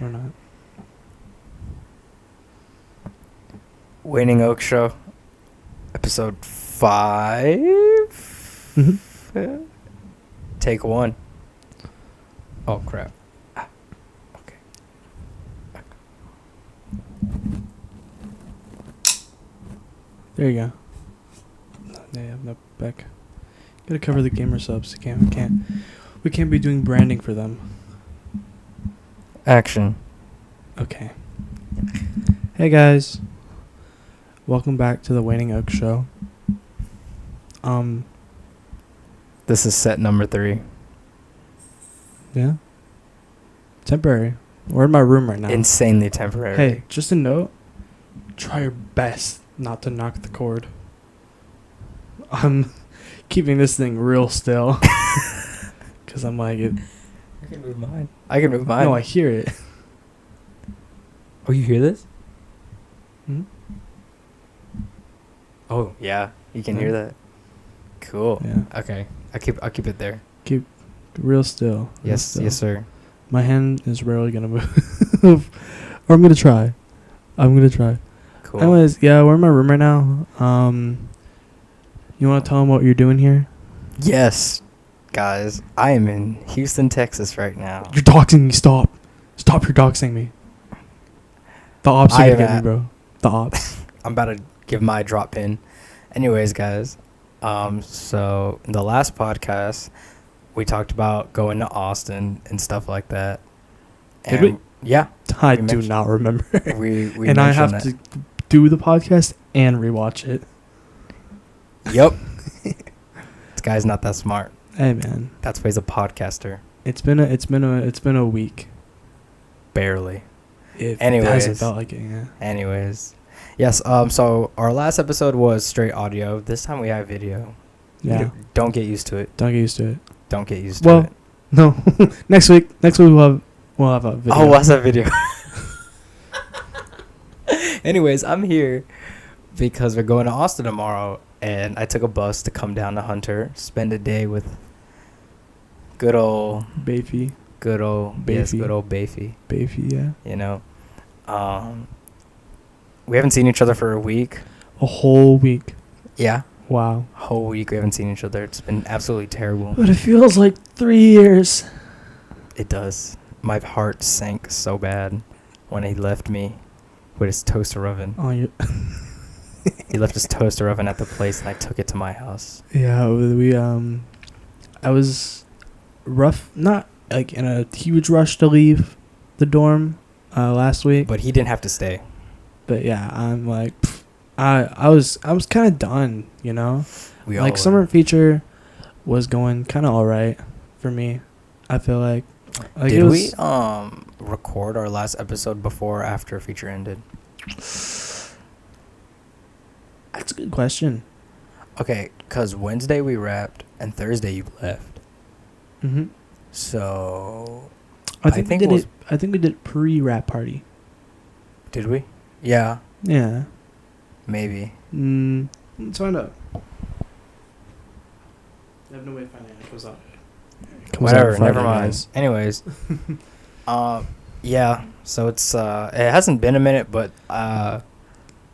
Or not. Waning Oak Show, episode 5. Mm-hmm. Take 1. Oh, crap. Okay. There you go. Yeah, no back. Gotta cover the gamer subs. We can't be doing branding for them. Action. Okay. Hey guys, welcome back to the Waning Oak Show. This is set number 3. Yeah. Temporary. We're in my room right now. Insanely temporary. Hey, just a note. Try your best not to knock the cord. I'm keeping this thing real still. Because I'm like it. I can move mine. No, I hear it. Oh, you hear this? Hmm? Oh, yeah. You can hear that. Cool. Yeah. Okay. I'll keep it there. Keep real still. Yes, still. yes, sir. My hand is rarely gonna move. Or I'm gonna try. Cool. Anyways, yeah, we're in my room right now. You wanna tell them what you're doing here? Yes, guys. I am in Houston, Texas right now. You're doxing me. Stop your doxing me. The ops are gonna get me, bro. The ops. I'm about to give my drop pin. Anyways, guys. So in the last podcast, we talked about going to Austin and stuff like that. Did we? Yeah. I do not remember. We and I have that. to do the podcast and rewatch it. Yep. This guy's not that smart. Hey man, That's why he's a podcaster. it's been a week. Barely. It Anyways. hasn't felt like it. Yeah. Anyways. Yes, so our last episode was straight audio. This time we have video. Yeah. Don't get used to it. Don't get used to it. Don't get used to Well, it. no. Next week we'll have a video. Oh, what's that video? Anyways, I'm here because we're going to Austin tomorrow, and I took a bus to come down to Hunter, spend a day with good old Bayfie. Bayfie. Bayfie, yeah. You know, we haven't seen each other for a week. A whole week. Yeah, Wow. whole week we haven't seen each other. It's been absolutely terrible. But it feels like 3 years. It does. My heart sank so bad when he left me with his toaster oven. Oh, you. He left his toaster oven at the place, and I took it to my house. Yeah, I was rough, not like in a huge rush to leave the dorm last week. But he didn't have to stay. But yeah, I'm like, I was kind of done, you know. We all Like were. summer feature was going kind of all right for me. I feel like Did we record our last episode before or after feature ended? That's a good question. Okay, because Wednesday we wrapped and Thursday you left. Mm-hmm. So I think it was. we did pre-rap party. Did we? Yeah, Yeah. maybe. Let's find out. I have no way of finding out. It comes out. Whatever. Friday, Never mind. guys. Anyways, yeah. So it's it hasn't been a minute, but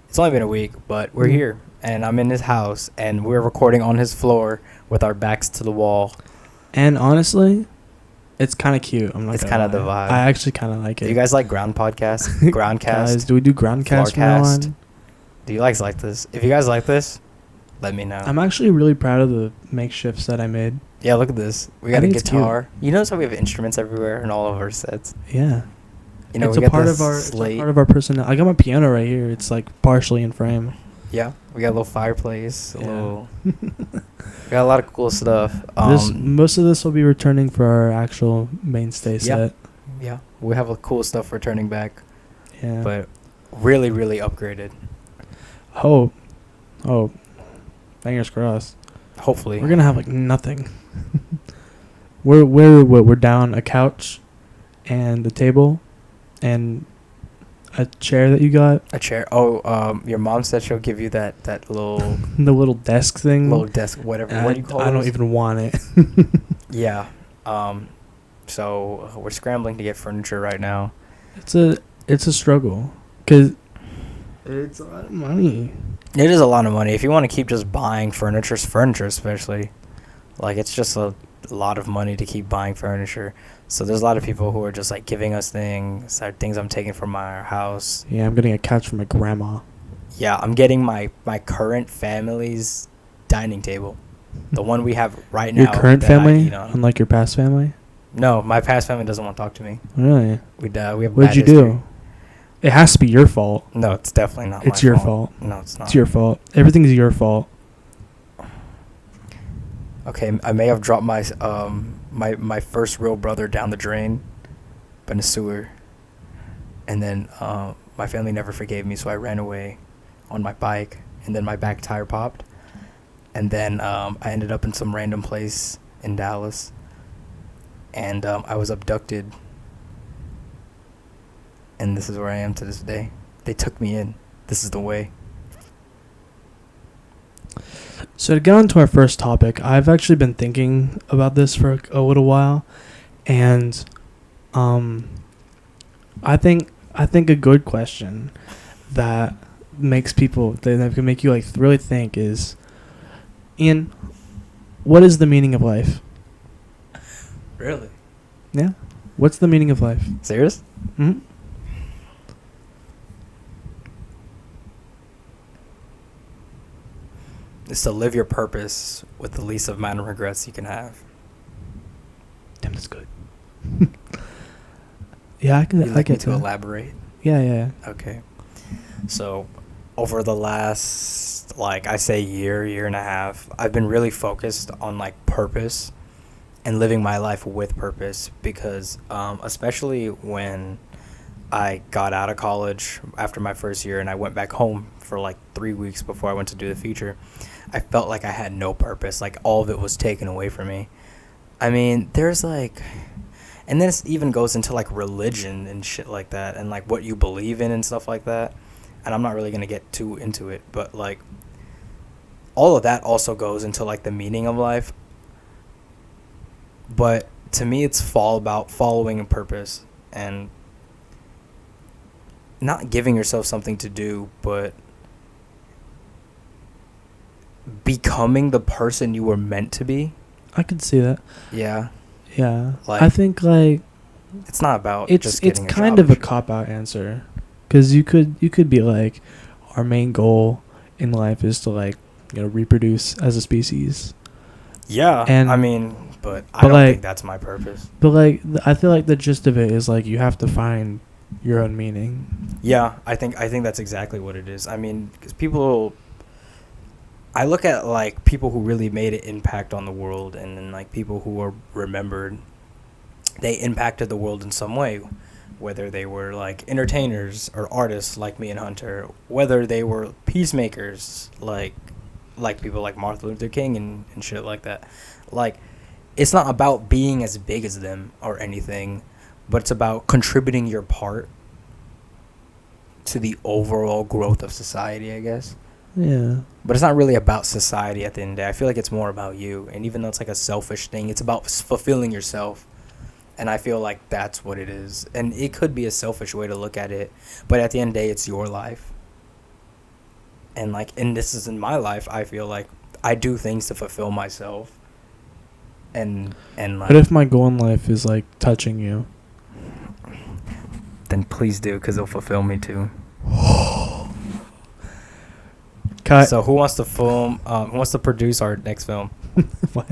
it's only been a week. But we're here, and I'm in his house, and we're recording on his floor with our backs to the wall. And honestly, it's kind of cute. I'm not. It's kind of the vibe. I actually kind of like it. Do you guys like ground podcasts? Groundcast? Guys, do we do groundcast from now Floorcast? on? Do you guys like this? If you guys like this, let me know. I'm actually really proud of the makeshifts that I made. Yeah, look at this. We I got a think it's guitar. You notice how we have instruments everywhere in all of our sets? Yeah. You know, it's we a got part this of our slate. part of our personality. I got my piano right here. It's like partially in frame. Yeah, we got a little fireplace. Yeah. We got a lot of cool stuff. Most of this will be returning for our actual mainstay set. Yeah, we have a cool stuff returning back, Yeah. but really, really upgraded. Oh, fingers crossed. Hopefully, We're gonna have like nothing. We're down a couch, and a table, and a chair that you got. a chair. Oh, your mom said she'll give you that little The little desk thing. little desk, whatever. What do you call it? I don't even want it. Yeah. So we're scrambling to get furniture right now. It's a struggle because it's a lot of money. It is a lot of money. If you want to keep just buying furniture especially, like it's just a lot of money to keep buying furniture. So there's a lot of people who are just like giving us things, or things I'm taking from my house. Yeah, I'm getting a couch from my grandma. Yeah, I'm getting my current family's dining table, the one we have right now. Your current that I family, eat on. unlike your past family. No, my past family doesn't want to talk to me. Really? We have. What did you do? It has to be your fault. No, it's definitely not. It's my your fault. fault. No, it's not. It's your fault. Everything's your fault. Okay, I may have dropped my first real brother down the drain, in a sewer, and then my family never forgave me, so I ran away on my bike, and then my back tire popped, and then I ended up in some random place in Dallas, and I was abducted, and this is where I am to this day. They took me in. This is the way. So to get on to our first topic, I've actually been thinking about this for a little while, and I think a good question that makes people that can make you like really think is, Ian, what is the meaning of life? Really? Yeah. What's the meaning of life? Serious? Hmm. It's to live your purpose with the least amount of regrets you can have. Damn, that's good. Yeah, I can. You'd I like me get to that. elaborate? Yeah. Okay. So, over the last, like, I say year and a half, I've been really focused on, like, purpose and living my life with purpose because, especially when I got out of college after my first year and I went back home for, like, 3 weeks before I went to do the feature, I felt like I had no purpose. Like, all of it was taken away from me. I mean, there's, like... And then it even goes into, like, religion and shit like that and, like, what you believe in and stuff like that. And I'm not really going to get too into it. But, like, all of that also goes into, like, the meaning of life. But to me, it's about following a purpose and not giving yourself something to do, but becoming the person you were meant to be. I could see that. Yeah. Yeah. Like, I think like it's not about it's just getting kind a of job. a cop out answer, because you could be like, our main goal in life is to, like, reproduce as a species. Yeah. And I mean, but I but, don't like, think that's my purpose. But like I feel like the gist of it is like you have to find your own meaning. Yeah, I think that's exactly what it is. I mean, because I look at, like, people who really made an impact on the world, and then, like, people who are remembered, they impacted the world in some way, whether they were, like, entertainers or artists like me and Hunter, whether they were peacemakers like people like Martin Luther King and shit like that. Like, it's not about being as big as them or anything, but it's about contributing your part to the overall growth of society, I guess. Yeah. But it's not really about society at the end of the day. I feel like it's more about you. And even though it's like a selfish thing, it's about fulfilling yourself. And I feel like that's what it is. And it could be a selfish way to look at it. But at the end of the day, it's your life. And, like, and this is in my life, I feel like I do things to fulfill myself. And like... What if my goal in life is, like, touching you? Then please do, because it'll fulfill me too. Cut. So who wants to film? Who wants to produce our next film? What?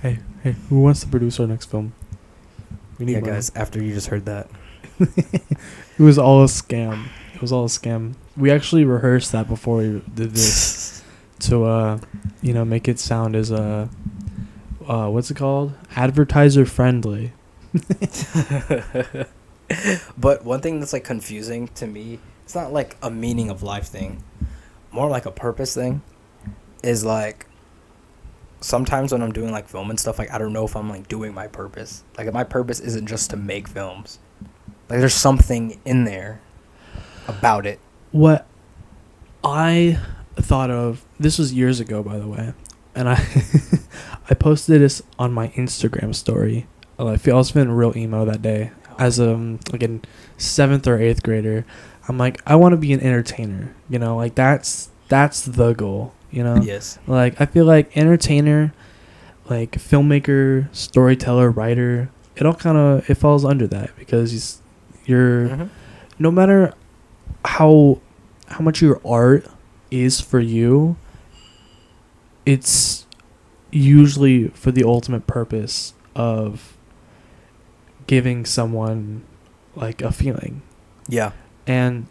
Hey, who wants to produce our next film? We need Yeah, money. guys. After you just heard that, It was all a scam. We actually rehearsed that before we did this to make it sound as what's it called? Advertiser friendly. But one thing that's, like, confusing to me, it's not like a meaning of life thing, more like a purpose thing, is, like, sometimes when I'm doing, like, film and stuff, like, I don't know if I'm, like, doing my purpose. Like, my purpose isn't just to make films. Like, there's something in there about it. What I thought of, this was years ago, by the way, and I posted this on my Instagram story. I was feeling real emo that day. as a like in 7th or 8th grader, I'm like, I want to be an entertainer. You know, like that's the goal. You know, Yes. like I feel like entertainer, like filmmaker, storyteller, writer, it all kind of it falls under that because you're no matter how much your art is for you, it's usually for the ultimate purpose of giving someone like a feeling. Yeah. And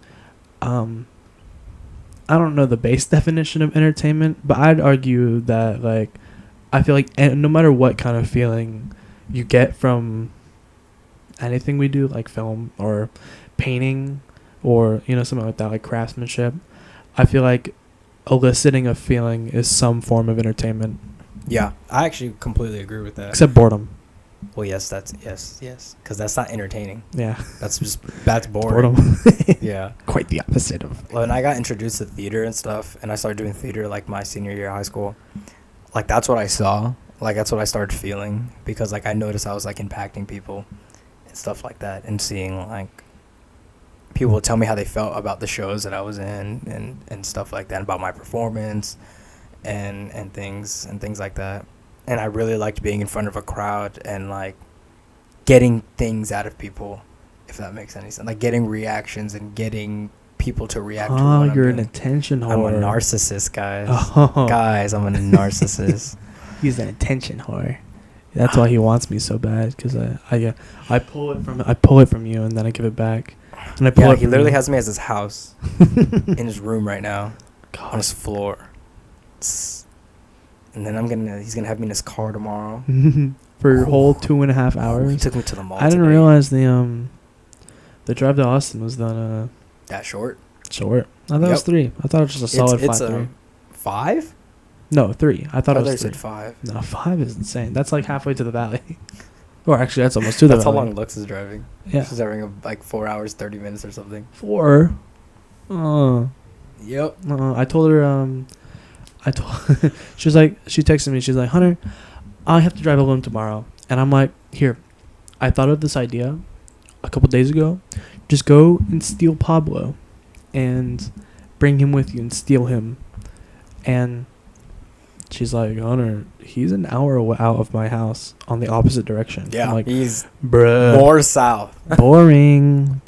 I don't know the base definition of entertainment, but I'd argue that like I feel like no matter what kind of feeling you get from anything we do, like film or painting or something like that, like craftsmanship, I feel like eliciting a feeling is some form of entertainment. Yeah, I actually completely agree with that. Except boredom. Well, yes, because that's not entertaining. Yeah. That's boring. Boredom. Yeah. Quite the opposite of. When I got introduced to theater and stuff, and I started doing theater like my senior year of high school, like that's what I saw. Like that's what I started feeling because like I noticed I was like impacting people and stuff like that, and seeing like people would tell me how they felt about the shows that I was in and stuff like that, about my performance and things like that. And I really liked being in front of a crowd and like getting things out of people, if that makes any sense. Like getting reactions and getting people to react to what you're I'm doing. an attention whore. I'm a narcissist, guys. Oh. Guys, I'm a narcissist. He's an attention whore. That's why he wants me so bad, because I pull it from you and then I give it back. And I pull it. He literally has me as his house in his room right now, God. on his floor. And then he's gonna have me in his car tomorrow For a whole 2.5 hours. He took me to the mall. I didn't today. realize the drive to Austin was done That short. short. I thought it was 3. I thought it was just a solid it's 5. 5? No, 3. I thought it was 3. said 5. No, 5 is insane. That's like halfway to the valley. Or actually, that's almost to the That's valley. how long Lux is driving. Yeah. She's driving like 4 hours 30 minutes or something. 4. Yep. I told her. She was like, she texted me. She's like, Hunter, I have to drive alone tomorrow, and I'm like, here. I thought of this idea a couple days ago. Just go and steal Pablo, and bring him with you and steal him. And she's like, Hunter, he's an hour out of my house on the opposite direction. Yeah. I'm like, he's bruh. more south. Boring.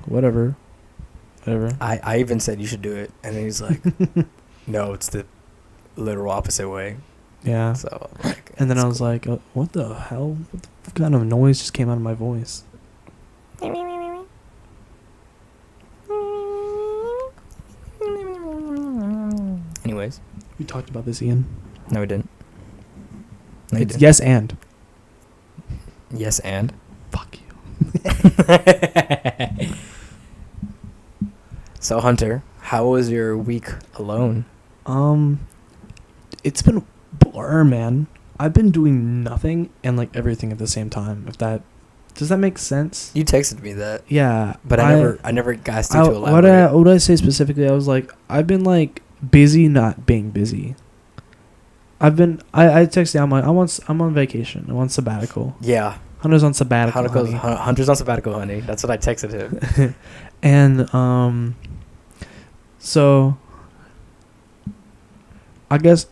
Whatever. I even said you should do it, and then he's like, no, it's the literal opposite way. Yeah. So like, And then I was like, what the hell? What the kind of noise just came out of my voice? Anyways, We talked about this, Ian. no, we didn't. No, you It's didn't. yes and. Yes, and. Fuck you. So Hunter, how was your week alone? It's been a blur, man. I've been doing nothing and like everything at the same time. Does that make sense? You texted me that, Yeah, but I never asked you to what elaborate. did I say specifically? I was like, I've been like busy not being busy. I texted. I'm like, I'm on vacation. I'm on sabbatical. Yeah, Hunter's on sabbatical. honey. Hunter's on sabbatical, honey. That's what I texted him. And so I guess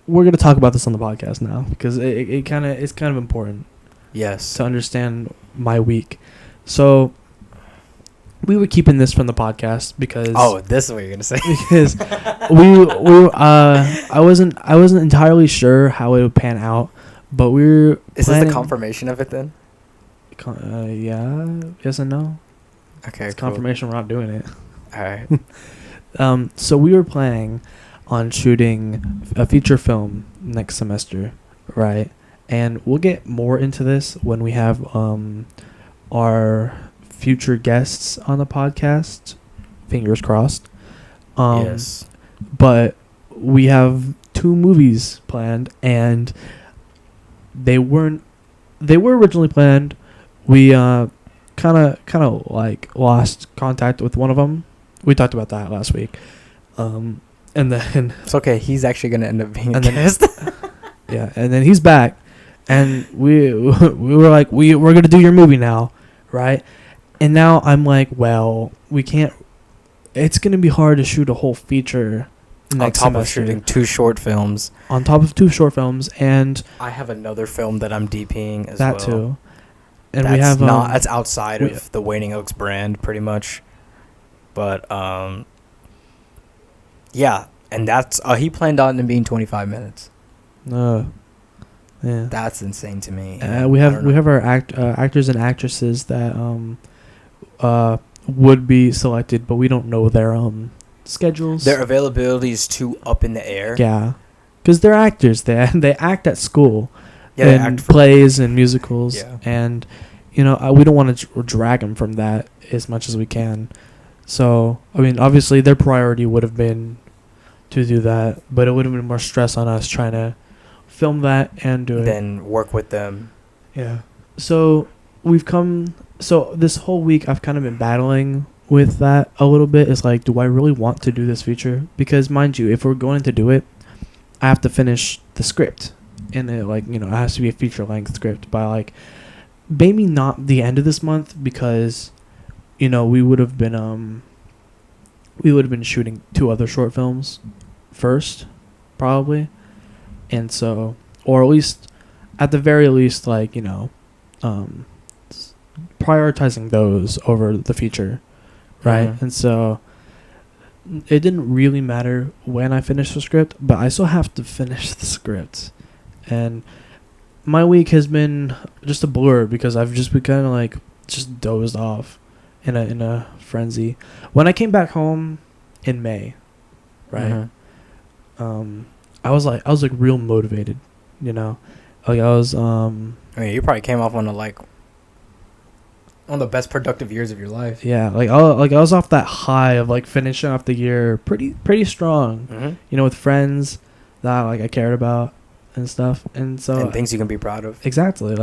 we're gonna talk about this on the podcast now because it's kind of important Yes. to understand my week. So we were keeping this from the podcast because this is what you're gonna say. because I wasn't entirely sure how it would pan out, but we were. Is this the confirmation of it then? Yeah. Yes and no. Okay. It's cool. confirmation we're not doing it. All right. So we were planning on shooting a feature film next semester, right? And we'll get more into this when we have our future guests on the podcast. Fingers crossed. Yes. But we have 2 movies planned, and they were originally planned. We kind of like lost contact with one of them. We talked about that last week. And then It's okay. He's actually gonna end up being a And then- guest. yeah, and then he's back, and we were like, we're gonna do your movie now, right? And now I'm like, well, we can't. It's gonna be hard to shoot a whole feature next On top semester. of shooting 2 short films. On top of 2 short films, and I have another film that I'm DPing as that well. too. And That's we have that's outside we- of the Waning Oaks brand, pretty much. But yeah, and that's he planned on it being 25 minutes. Yeah. That's insane to me. We have our actors and actresses that would be selected, but we don't know their schedules. Their availability is too up in the air. Yeah, because they're actors. They act at school, Yeah, in plays and musicals, Yeah. and we don't want to drag them from that as much as we can. So I mean, obviously their priority would have been to do that, but it would have been more stress on us trying to film that and do it. Then work with them. Yeah. So so this whole week I've kind of been battling with that a little bit. It's like, do I really want to do this feature? Because mind you, if we're going to do it, I have to finish the script. And it it has to be a feature length script by maybe not the end of this month, because we would have been shooting 2 other short films first, probably. And so, or at least, at the very least, prioritizing those over the feature, right? Mhm. And so, it didn't really matter when I finished the script, but I still have to finish the script. And my week has been just a blur because I've just been kind of just dozed off in a frenzy. When I came back home in May, right? Mhm. I was real motivated, I was I mean, you probably came off one of one of the best productive years of your life. yeah, I was off that high of finishing off the year pretty strong, Mm-hmm. with friends that I cared about and stuff, and so And things you can be proud of. exactly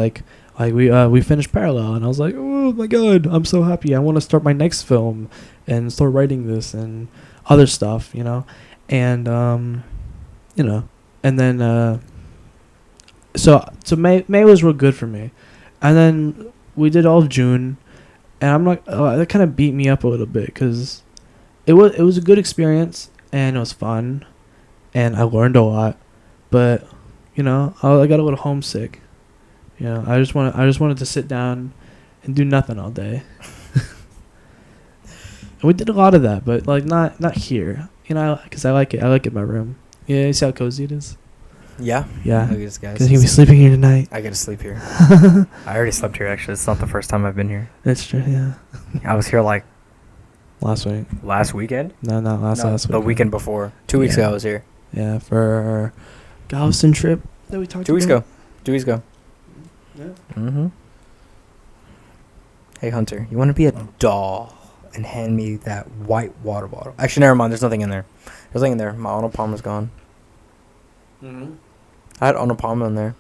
we finished Parallel, and I was like, oh my god, I'm so happy. I want to start my next film and start writing this and other stuff, and and then so May was real good for me, and then we did all of June, and I'm not that kind of beat me up a little bit because it was a good experience and it was fun, and I learned a lot, but I got a little homesick. I just wanted to sit down and do nothing all day. And we did a lot of that, but not here, because I like it. I like it in my room. Yeah, you see how cozy it is. Yeah. Yeah. Look at this guy. Because he'll be sleeping here tonight. I get to sleep here. I already slept here, actually. It's not the first time I've been here. That's true. Yeah. I was here Last week. last weekend. No, not last week. The weekend before. 2 weeks Yeah. ago I was here. Yeah, for our Galveston trip that we talked 2 weeks about. ago. 2 weeks ago. Yeah. Mm-hmm. Hey, Hunter, you want to be a doll and hand me that white water bottle? Actually, never mind. There's nothing in there. There's nothing in there. My Arnold Palmer's gone. Mm-hmm. I had Arnold Palmer in there.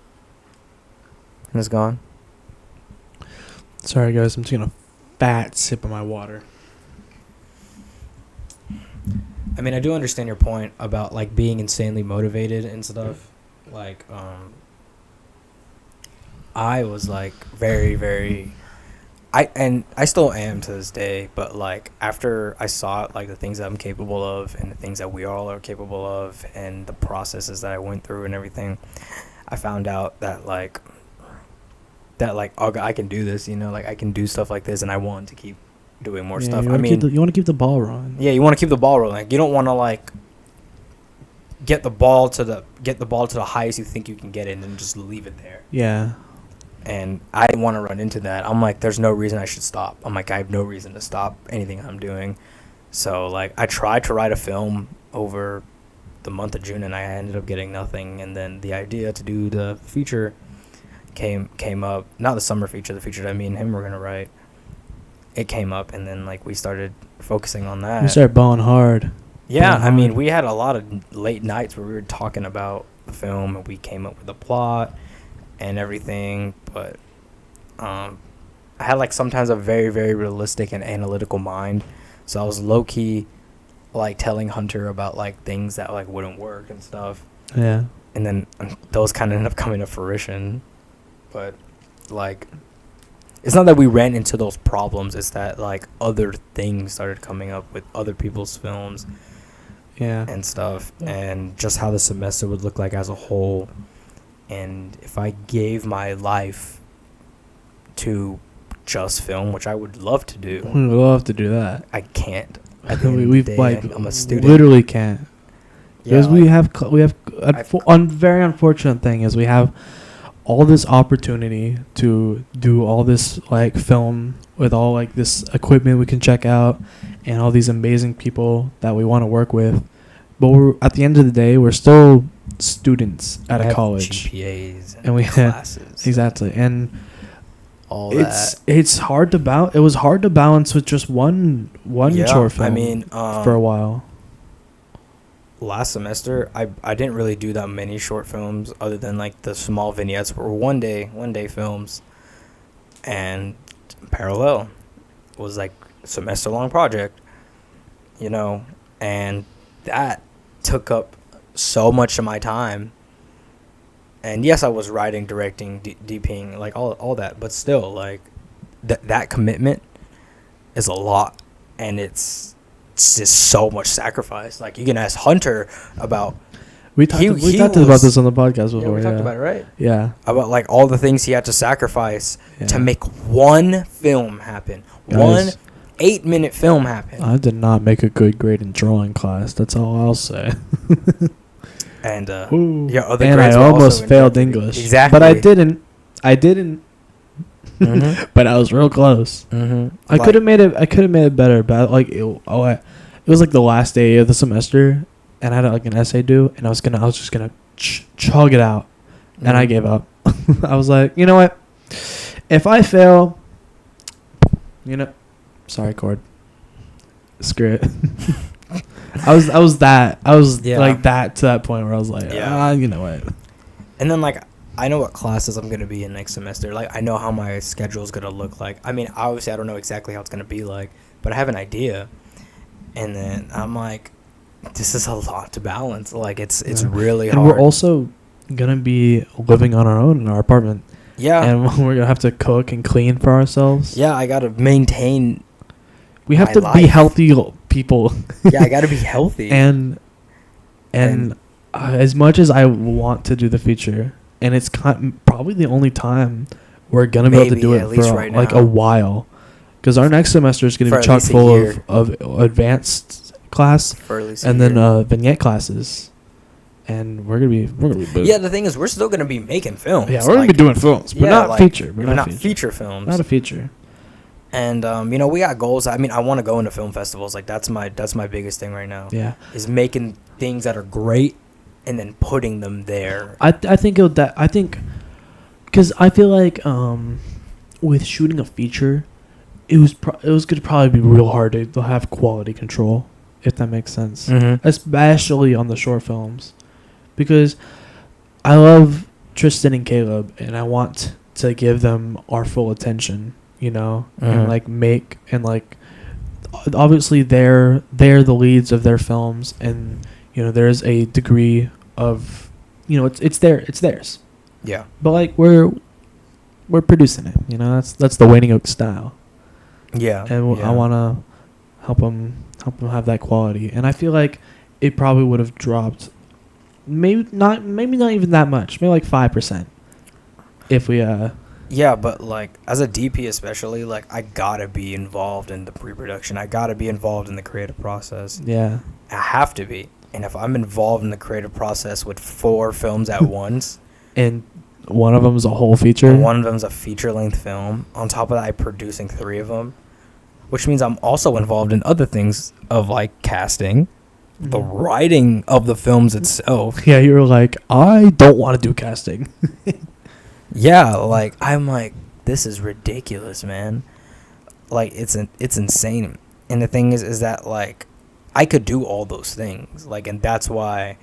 And it's gone. Sorry, guys. I'm taking a fat sip of my water. I mean, I do understand your point about being insanely motivated and stuff. I was very, very. I still am to this day, but after I saw the things that I'm capable of and the things that we all are capable of and the processes that I went through and everything, I found out that oh, I can do this, I can do stuff like this, and I want to keep doing more stuff. You want to keep the ball rolling. Yeah, you want to keep the ball rolling. You don't want to get the ball to the highest you think you can get it and then just leave it there. Yeah. And I didn't want to run into that. I'm there's no reason I should stop. I have no reason to stop anything I'm doing. So I tried to write a film over the month of June and I ended up getting nothing. And then the idea to do the feature came up. Not the summer feature, the feature that me and him were gonna write. It came up, and then we started focusing on that. We started balling hard. Yeah, balling hard. we had a lot of late nights where we were talking about the film and we came up with a plot and everything, but I had sometimes a very, very realistic and analytical mind, so I was low-key telling Hunter about things that wouldn't work and stuff. Yeah. And then those kind of ended up coming to fruition, but it's not that we ran into those problems. It's that like other things started coming up with other people's films and stuff, and just how the semester would look like as a whole. And if I gave my life to just film, which I would love to do, we would love to do that. I can't. We've like I'm a student. Literally can't. Because Yeah, we have very unfortunate thing is we have all this opportunity to do all this like film with all like this equipment we can check out and all these amazing people that we want to work with, but we're at the end of the day we're still students at a college, GPAs and we classes exactly, and all it's hard to balance. It was hard to balance with just one short film. I mean, for a while. Last semester, I didn't really do that many short films other than like the small vignettes or one day films, and parallel was like a semester long project, you know, and that took up so much of my time. And yes, I was writing, directing, DPing, like all that, but still like that commitment is a lot, and it's just so much sacrifice. Like you can ask Hunter about. We talked about this on the podcast before. Yeah, we talked about it, right? Yeah. About like all the things he had to sacrifice to make one film happen. Guys, one 8-minute film happen. I did not make a good grade in drawing class. That's all I'll say. And other and I almost failed English. Exactly. But I didn't. Mm-hmm. But I was real close. Mm-hmm. I could have made it better, but like it was like the last day of the semester, and I had like an essay due, and I was just gonna chug it out, and I gave up. I was like, you know what? If I fail, sorry, Cord. Screw it. I was like that to that point where I was like, you know what? And then like I know what classes I'm gonna be in next semester. Like I know how my schedule is gonna look like. I mean, obviously I don't know exactly how it's gonna be like, but I have an idea. And then I'm like, this is a lot to balance. Like it's really hard. And we're also gonna be living on our own in our apartment. Yeah. And we're gonna have to cook and clean for ourselves. Yeah, I gotta maintain. We have to be healthy people. Yeah, I gotta be healthy. and as much as I want to do the feature, and it's probably the only time we're gonna be able to do it for like a while, because our next semester is gonna be chock full of advanced class and then vignette classes, and we're gonna be busy. Yeah, the thing is, we're still gonna be making films. Yeah, we're gonna be doing films, but not feature. But not feature films. Not a feature. And we got goals. I mean, I want to go into film festivals. Like that's my biggest thing right now. Yeah, is making things that are great and then putting them there. I think because I feel like with shooting a feature, it was gonna probably be real hard to have quality control, if that makes sense. Mm-hmm. Especially on the short films, because I love Tristan and Caleb, and I want to give them our full attention. And like make, and like obviously they're the leads of their films, and there's a degree of it's theirs. Yeah. But like we're producing it. That's the Waning style. Yeah. And I want to help them have that quality, and I feel like it probably would have dropped, maybe not even that much, maybe like 5%, if we Yeah, but like as a DP especially, like I gotta be involved in the pre-production. I gotta be involved in the creative process. Yeah. I have to be. And if I'm involved in the creative process with 4 films at once, and one of them is a whole feature, and one of them is a feature-length film, on top of that I'm producing 3 of them, which means I'm also involved in other things of like casting, the writing of the films itself. Yeah, you were like, I don't want to do casting. Yeah, like I'm like, this is ridiculous, man. Like it's insane. And the thing is that like I could do all those things. Like, and that's why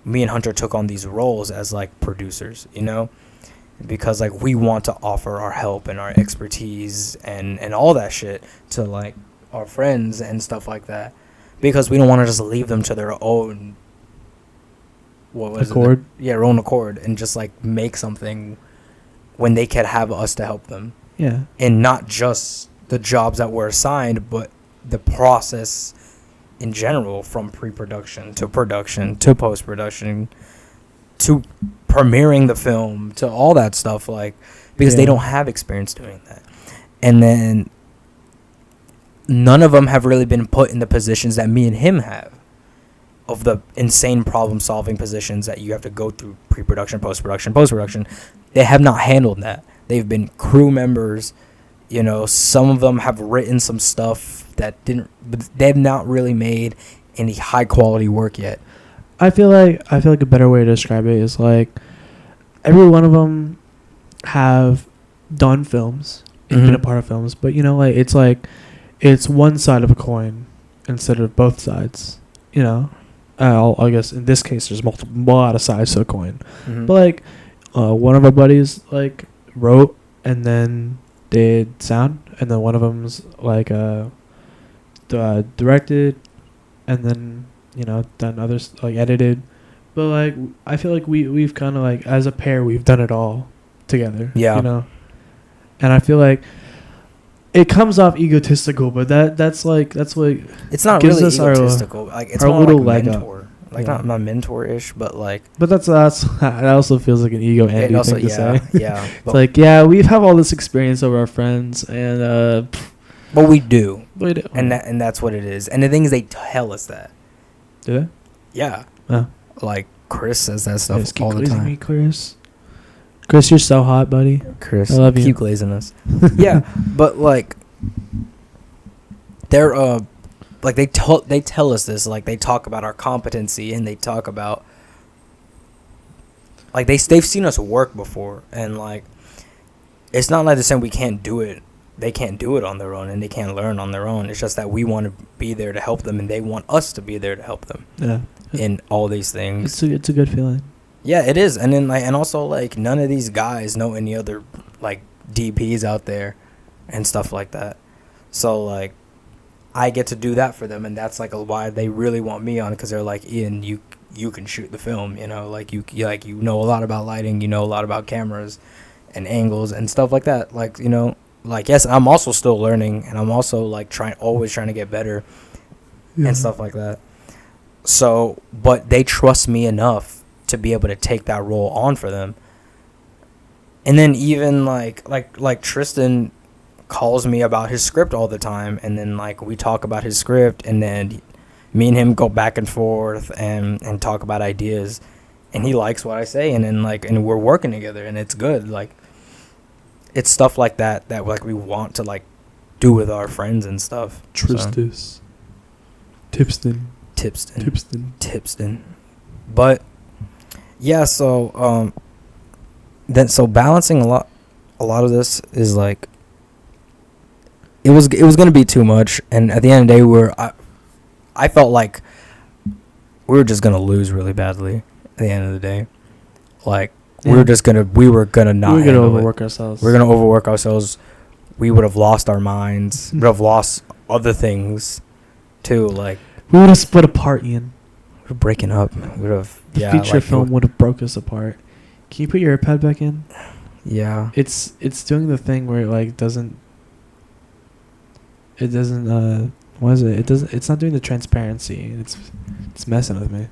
me and Hunter took on these roles as like producers, because like we want to offer our help and our expertise and all that shit to like our friends and stuff like that, because we don't want to just leave them to their own accord. Their own accord, and just like make something when they could have us to help them. Yeah. And not just the jobs that were assigned, but the process in general, from pre-production to production to post-production to premiering the film to all that stuff, like, because they don't have experience doing that. And then none of them have really been put in the positions that me and him have, of the insane problem-solving positions that you have to go through pre-production, post-production. They have not handled that. They've been crew members. You know, some of them have written some stuff that they have not really made any high-quality work yet. I feel like a better way to describe it is like every one of them have done films and been a part of films, but you know, like it's one side of a coin instead of both sides. You know, I guess in this case there's a lot of sides to a coin, but like one of our buddies like wrote and then did sound, and then one of them's like directed, and then you know done others like edited. But like I feel like we've kind of like as a pair we've done it all together. Yeah. You know, and I feel like it comes off egotistical, but that's what it's not gives really us egotistical. Like it's our more little like leg mentor. up. Like Yeah. not mentor-ish, but like. But that also feels like an ego envy thing to say. Yeah. It's like, yeah, we have all this experience over our friends, and but we do. we do. And that's what it is. And the thing is, they tell us that. Do they? Yeah. Oh. Like Chris says that stuff Yes, keep all the glazing time. me, Chris. Chris, you're so hot, buddy. Chris, I love you. keep glazing us. Yeah, but like they're like they tell us this, like they talk about our competency, and they talk about like they've seen us work before, and like it's not like they're saying we can't do it. They can't do it on their own, and they can't learn on their own. It's just that we want to be there to help them, and they want us to be there to help them. Yeah. In all these things. It's a good feeling. Yeah, it is. And then and also like none of these guys know any other like DPs out there and stuff like that. So like I get to do that for them, and that's like why they really want me on, because they're like, Ian, you can shoot the film, you know, like you know a lot about lighting, you know a lot about cameras and angles and stuff like that. Like, you know, like yes, I'm also still learning, and I'm also like always trying to get better and stuff like that. So, but they trust me enough to be able to take that role on for them. And then even like Tristan calls me about his script all the time, and then like we talk about his script, and then me and him go back and forth and talk about ideas, and he likes what I say, and then like and we're working together, and it's good. Like it's stuff like that like we want to like do with our friends and stuff. Tristus. Tipston. But yeah, so balancing a lot of this is like it was gonna be too much, and at the end of the day I felt like we were just gonna lose really badly at the end of the day. Like we were gonna overwork ourselves. We were gonna overwork ourselves. We would have lost our minds. We would have lost other things too. Like we would have split apart, Ian. We're breaking up. We would have. The feature film would have broke us apart. Can you put your iPad back in? Yeah. It's doing the thing where it like doesn't. It doesn't. What is it? It doesn't. It's not doing the transparency. It's messing with me.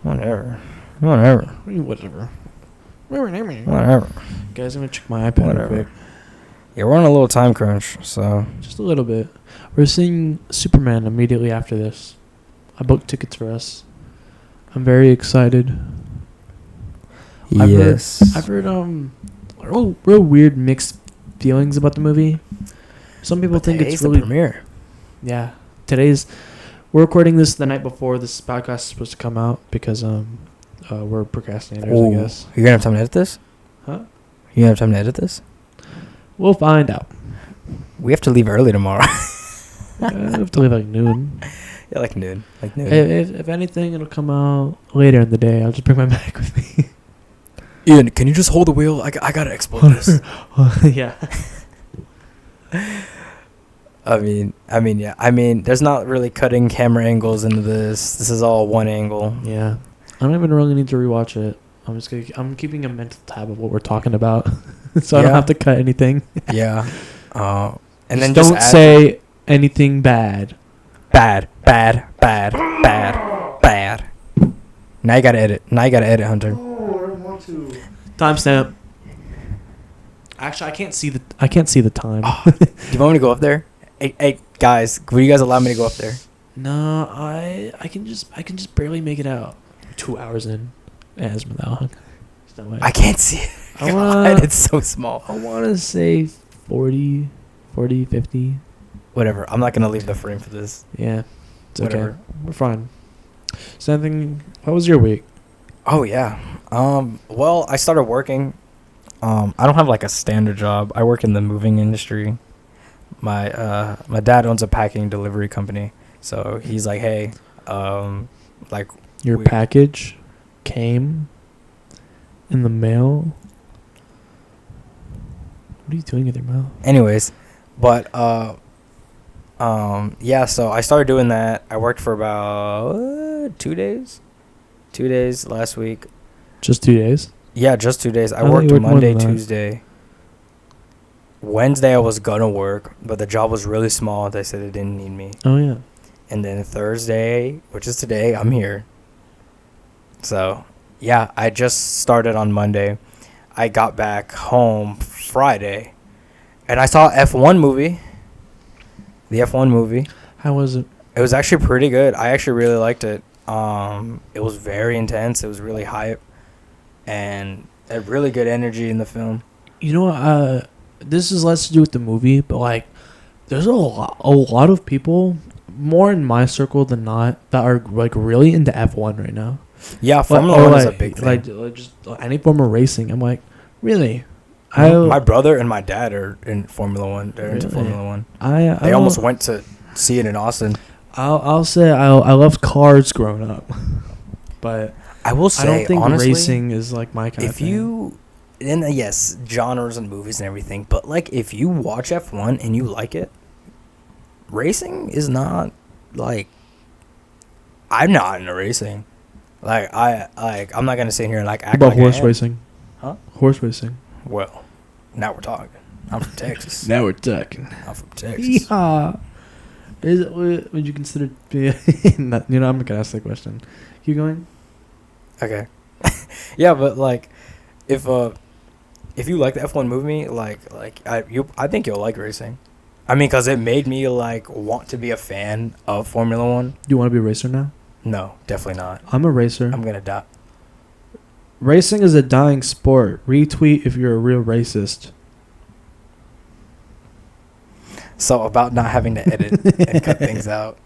Whatever. Guys, I'm gonna check my iPad real quick. Yeah, we're on a little time crunch, so. Just a little bit. We're seeing Superman immediately after this. I booked tickets for us. I'm very excited. Yes. I've heard real weird mixed feelings about the movie. Some people think it's really the premiere. Yeah. We're recording this the night before this podcast is supposed to come out because we're procrastinators, I guess. You're gonna have time to edit this? Huh? You gonna have time to edit this? We'll find out. We have to leave early tomorrow. I have to leave like noon. Yeah, like noon. If anything, it'll come out later in the day. I'll just bring my Mac with me. Ian, can you just hold the wheel? I gotta export this. Yeah. I mean, yeah. I mean, there's not really cutting camera angles into this. This is all one angle. Yeah. I don't even really need to rewatch it. I'm keeping a mental tab of what we're talking about. so I don't have to cut anything. Yeah. And Just then don't say anything bad. Bad. Now you gotta edit. Hunter. Oh, I don't want to. Timestamp. Actually, I can't see the time. Do you want me to go up there? Hey, guys, will you guys allow me to go up there? No, I can just barely make it out. 2 hours in, as without. No way. I can't see it. It's so small. I want to say 40, 50. Whatever. I'm not gonna leave the frame for this. Yeah, it's Whatever. okay. We're fine. Something. How was your week? Oh yeah. Well, I started working. I don't have like a standard job. I work in the moving industry. My dad owns a packing delivery company, so he's like, hey, like Your package came in the mail. What are you doing with your mouth? Anyways, but yeah. So I started doing that. I worked for about 2 days. 2 days last week. Just 2 days? Yeah, just 2 days. I thought worked you worked more Monday, than that. Tuesday. Wednesday I was gonna work, but the job was really small. They said they didn't need me. Oh yeah. And then Thursday, which is today, I'm here. So, yeah, I just started on Monday. I got back home Friday, and I saw F1 movie. The F1 movie. How was it? It was actually pretty good. I actually really liked it. It was very intense. It was really hype, and had really good energy in the film. You know, this is less to do with the movie, but like, there's a lot of people, more in my circle than not, that are like really into F1 right now. Yeah, Formula 1 is a big thing. Like just any form of racing. I'm like, really? My brother and my dad are in Formula 1. They're into Really? Formula 1. They They almost went to see it in Austin. I'll say I loved cars growing up, but I will say, I don't think honestly, racing is like my kind of thing. if you, and yes, genres and movies and everything, but like if you watch F1 and you like it, racing is not like, I'm not into racing. I'm not gonna sit here and like act What about like horse I am. racing? Huh? Horse racing. Well, now we're talking. I'm from Texas. Now we're talking. I'm from Texas. Yeah. Is it? Would you consider? Not, I'm not gonna ask that question. Keep going. Okay. Yeah, but like, if you like the F1 movie, I think you'll like racing. I mean, cause it made me like want to be a fan of Formula 1. Do you want to be a racer now? No, definitely not. I'm a racer. I'm gonna die. Racing is a dying sport. Retweet if you're a real racist. So about not having to edit and cut things out.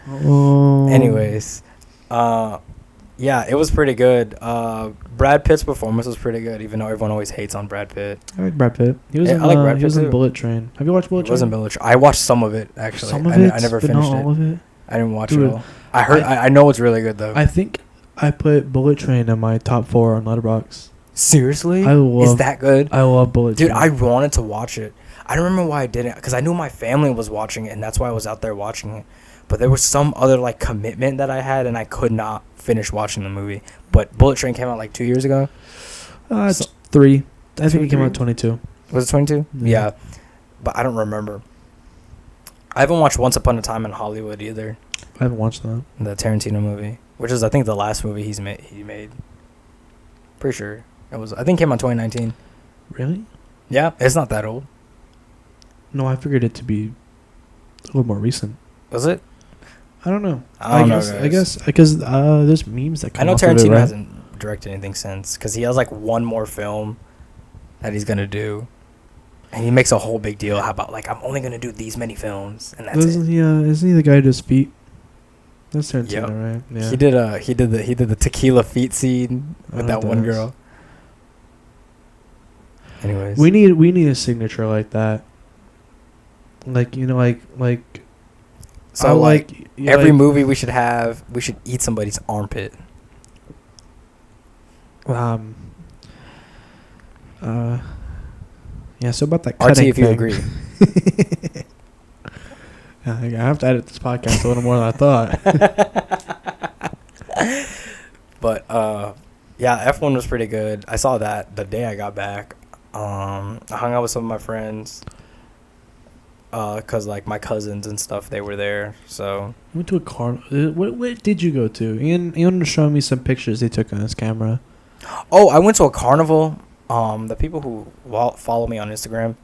Oh. Anyways, yeah, it was pretty good. Brad Pitt's performance was pretty good, even though everyone always hates on Brad Pitt. I like Brad Pitt. He was Yeah, in, I like Brad he was Pitt in too. Bullet Train. Have you watched Bullet It Train? wasn't military. I watched some of it actually. Some of it. I never but finished not it. all of it. I didn't watch Dude, it all. I heard. I know it's really good though. I think I put Bullet Train in my top 4 on Letterboxd. Seriously? Is Is that good? I love Bullet Dude, Train. I wanted to watch it. I don't remember why I didn't, because I knew my family was watching it, and that's why I was out there watching it. But there was some other like commitment that I had, and I could not finish watching the movie. But Bullet Train came out like 2 years ago. It's 3. I think it came 3? out 22. Was it 22? Yeah. Yeah. But I don't remember. I haven't watched Once Upon a Time in Hollywood either, I haven't watched that. the Tarantino movie, which is I think the last movie he made. Pretty sure it was. I think it came out 2019. Really? Yeah, it's not that old. No, I figured it to be a little more recent. Was it? I don't know. I don't know, I guys. guess because there's memes that come I know off of it, Tarantino right? hasn't directed anything since, because he has like one more film that he's gonna do, and he makes a whole big deal about like, I'm only gonna do these many films, and that's Isn't it. isn't he the guy who does feet? That's Tarantino, Yep. right? Yeah. He did the tequila feet scene with that one does. girl. Anyways, We need a signature like that. Like so I like every like, movie we should eat somebody's armpit. Yeah. So about that RT, cutting if you thing. agree. Yeah, I have to edit this podcast a little more than I thought. But yeah, F1 was pretty good. I saw that the day I got back. I hung out with some of my friends. Cause like my cousins and stuff, they were there. So Went to a carnival. What did you go to? Ian was showing me some pictures they took on his camera. oh, I went to a carnival. The people who follow me on Instagram,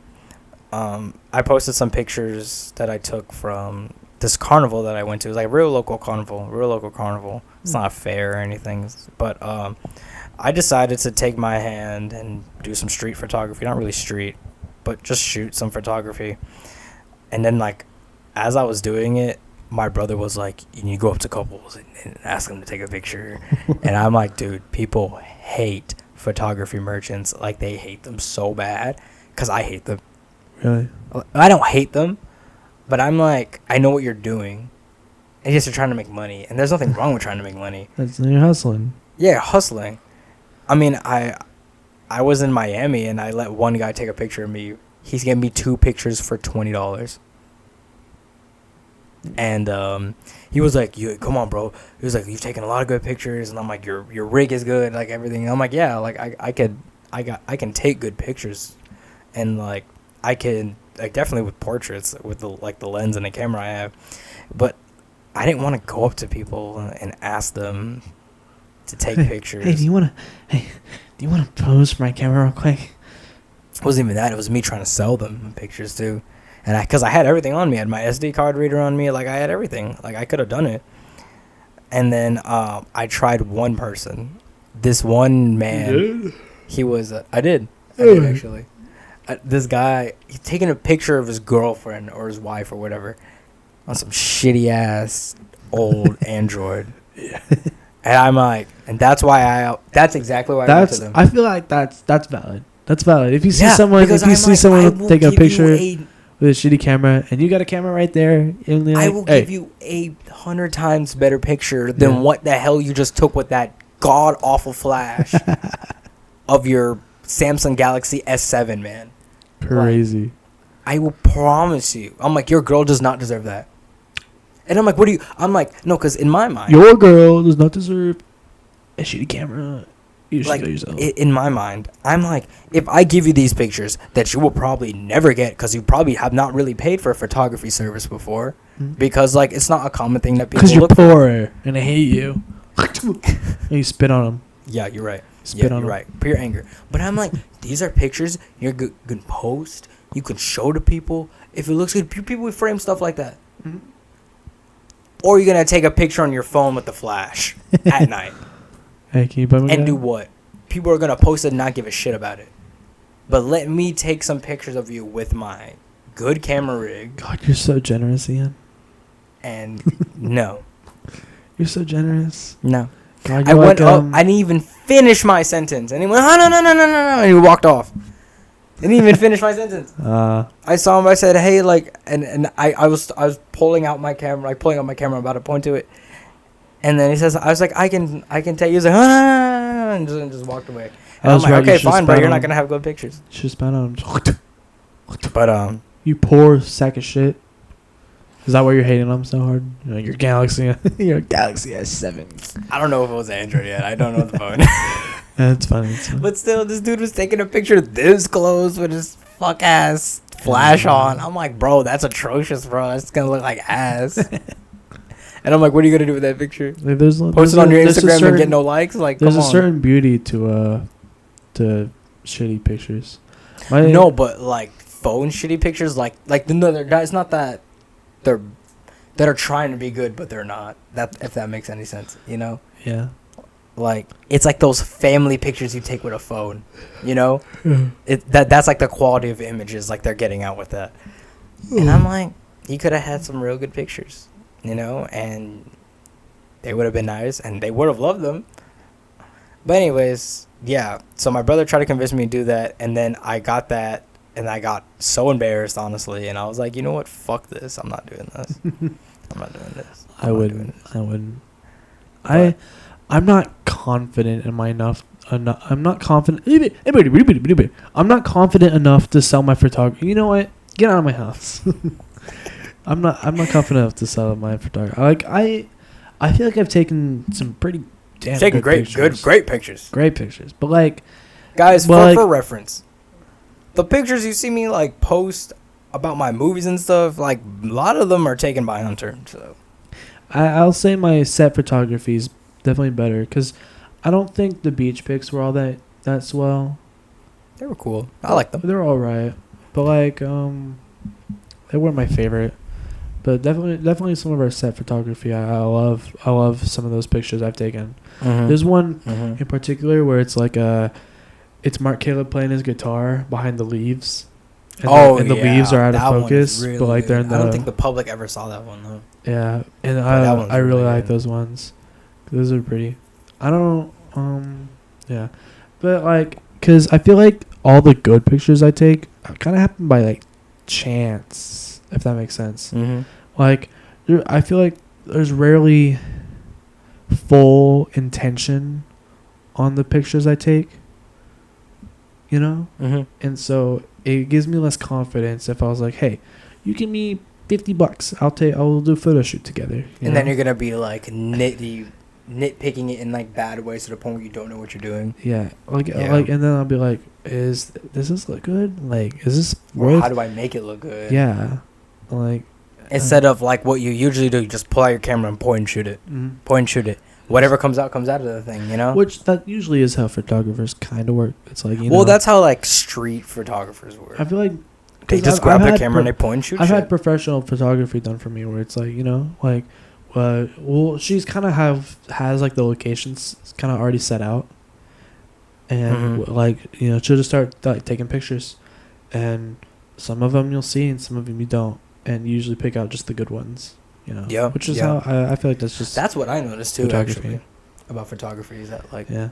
I posted some pictures that I took from this carnival that I went to. It was like a real local carnival. It's not a fair or anything, but I decided to take my hand and do some street photography. Not really street, but just shoot some photography. And then, like, as I was doing it, my brother was like, you need to go up to couples and ask them to take a picture. And I'm like, dude, people hate photography merchants. Like, they hate them so bad because I hate them. Really? I don't hate them, but I'm like, I know what you're doing. And yes, you're trying to make money. And there's nothing wrong with trying to make money. You're hustling. Yeah, hustling. I mean, I was in Miami, and I let one guy take a picture of me. He's giving me 2 pictures for $20. And he was like, come on, bro. He was like, you've taken a lot of good pictures. And I'm like, your rig is good, like everything. And I'm like, yeah, like I can take good pictures. And like I can, like, definitely with portraits with the lens and the camera I have. But I didn't want to go up to people and ask them to take pictures. Hey, do you want to pose for my camera real quick? It wasn't even that. It was me trying to sell them pictures too. And because I had everything on me. I had my SD card reader on me. Like, I had everything. Like, I could have done it. And then I tried one person. This one man. You did? He was... I did actually. This guy, he's taking a picture of his girlfriend or his wife or whatever on some shitty-ass old Android. Yeah. And I'm like... And that's why that's exactly why I went to them. I feel like that's valid. That's valid. If you see someone take a picture with a shitty camera, and you got a camera right there, like, I will give you 100 times better picture than what the hell you just took with that god awful flash of your Samsung Galaxy S7, man. Crazy. Like, I will promise you. I'm like, your girl does not deserve that. And I'm like, what do you? I'm like, no, because in my mind, your girl does not deserve a shitty camera. You should go yourself. In my mind, I'm like, if I give you these pictures that you will probably never get because you probably have not really paid for a photography service before, because like it's not a common thing that people because you're poor and I hate you. And you spit on them. Yeah, you're right. Spit on you're them. right. Pure anger. But I'm like, these are pictures you're good post. You can show to people. If it looks good, people would frame stuff like that. Mm-hmm. Or you're gonna take a picture on your phone with the flash at night. Hey, can you buy me and do what? People are going to post it and not give a shit about it. But let me take some pictures of you with my good camera rig. God, you're so generous, Ian. And no. You're so generous. No. God, I went up. I didn't even finish my sentence. And he went, oh, no. And he walked off. Didn't even finish my sentence. I saw him. I said, hey, like, and I was pulling out my camera, about to point to it. And then he says, I was like, I can take. He was like, and just walked away. And I'm like, okay, fine, bro. You're not gonna have good pictures. Just spat on him. But you poor sack of shit. Is that why you're hating him so hard? Your Galaxy, your Galaxy S7. I don't know if it was Android yet. I don't know the phone. That's funny. But still, this dude was taking a picture this close with his fuck ass flash on. I'm like, bro, that's atrocious, bro. That's gonna look like ass. And I'm like, what are you going to do with that picture? Post it on your Instagram and get no likes? Like, there's a certain beauty to shitty pictures. No, but like phone shitty pictures, like no, it's not that that are trying to be good, but they're not. That, if that makes any sense, you know? Yeah. Like, it's like those family pictures you take with a phone, you know? That's like the quality of images, like they're getting out with that. And I'm like, you could have had some real good pictures. You know, and they would have been nice, and they would have loved them. But anyways, yeah. So my brother tried to convince me to do that, and then I got that, and I got so embarrassed, honestly. And I was like, you know what? Fuck this. I'm not doing this. I'm not doing this. I wouldn't. I'm not confident in my enough. I'm not confident. I'm not confident enough to sell my photography. You know what? Get out of my house. I'm not confident enough to sell my photography. Like I feel like I've taken some pretty damn great pictures. Great pictures. Great pictures. But like guys, for reference, the pictures you see me like post about my movies and stuff, like a lot of them are taken by Hunter. So I'll say my set photography is definitely better because I don't think the beach pics were all that swell. they were cool. I like them. They're all right, but like they weren't my favorite. But definitely some of our set photography. I love some of those pictures I've taken. Mm-hmm. There's one Mm-hmm. in particular where it's like it's Mark Caleb playing his guitar behind the leaves. And the leaves are out of focus, really but like they're in the. I don't think the public ever saw that one though. Yeah, and But I really good. like those ones. Those are pretty. I don't yeah, but like because I feel like all the good pictures I take kind of happen by like chance, if that makes sense. Mm-hmm. Like I feel like there's rarely full intention on the pictures I take. You know, Mm-hmm. and so it gives me less confidence if I was like, hey, you give me $50, I'll do a photo shoot together. And then you're gonna be like nitpicking it in like bad ways to the point where you don't know what you're doing. yeah, like, and then I'll be like, does this look good? Like, is this Or worth? how do I make it look good? Yeah, like Instead of like what you usually do, you just pull out your camera and point and shoot it. Point and shoot it. Whatever comes out of the thing, you know? which that usually is how photographers kind of work. It's like Well, that's how like street photographers work. I feel like They 'cause just grab their camera and they point and shoot I've shit. had professional photography done for me where it's like, like, well, she's kind of has like the locations kind of already set out, and like she'll just start like taking pictures, and some of them you'll see and some of them you don't, and you usually pick out just the good ones, Yeah, which is yeah. how I feel like that's what I noticed too, photography. actually, about photography is that like yeah.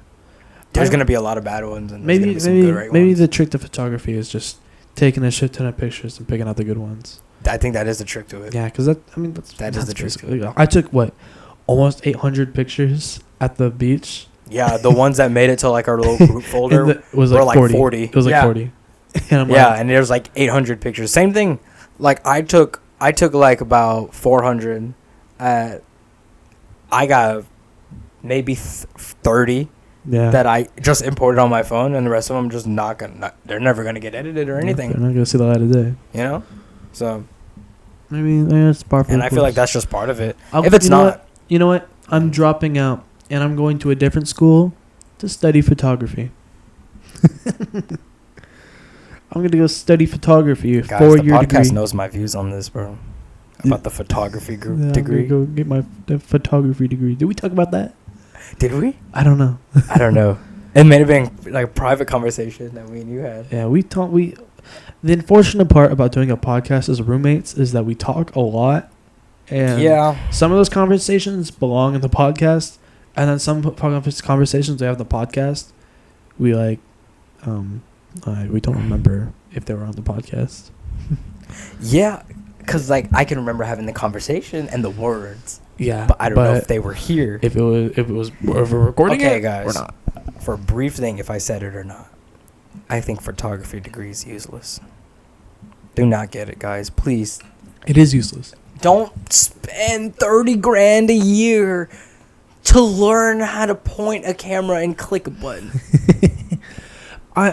there's gonna be a lot of bad ones and Maybe there's gonna be some good right maybe ones. the trick to photography is just taking a shit ton of pictures and picking out the good ones. I think that is the trick to it. Yeah, because that is That is the trick. basically. I took almost 800 pictures at the beach. Yeah, the ones that made it to like our little group folder It was were like like 40. 40. It was like Yeah. 40. And I'm Yeah, like, and there's like 800 pictures. Same thing. Like I took like about 400. I got maybe 30 yeah. that I just imported on my phone, and the rest of them just they're never gonna get edited or anything. They're not gonna see the light of day. You know. So. I mean, it's par for And the I feel like course. that's just part of it. I'll- If it's you know not, what? You know what? I'm dropping out and I'm going to a different school to study photography. I'm gonna go study photography. guys, 4-year the podcast degree. knows my views on this, bro. About the photography Yeah, I'm degree. gonna go get my photography degree. Did we talk about that? Did we? I don't know. I don't know. It may have been like a private conversation that me and you had. Yeah, the unfortunate part about doing a podcast as roommates is that we talk a lot, and some of those conversations belong in the podcast, and then some conversations we have in the podcast, we we don't remember if they were on the podcast. Yeah, because like I can remember having the conversation and the words, Yeah, but I don't know if they were here. If we're recording Okay, it, guys. or not. For a brief thing, if I said it or not, I think photography degree is useless. Do not get it, guys. Please. It is useless. Don't spend 30 grand a year to learn how to point a camera and click a button. I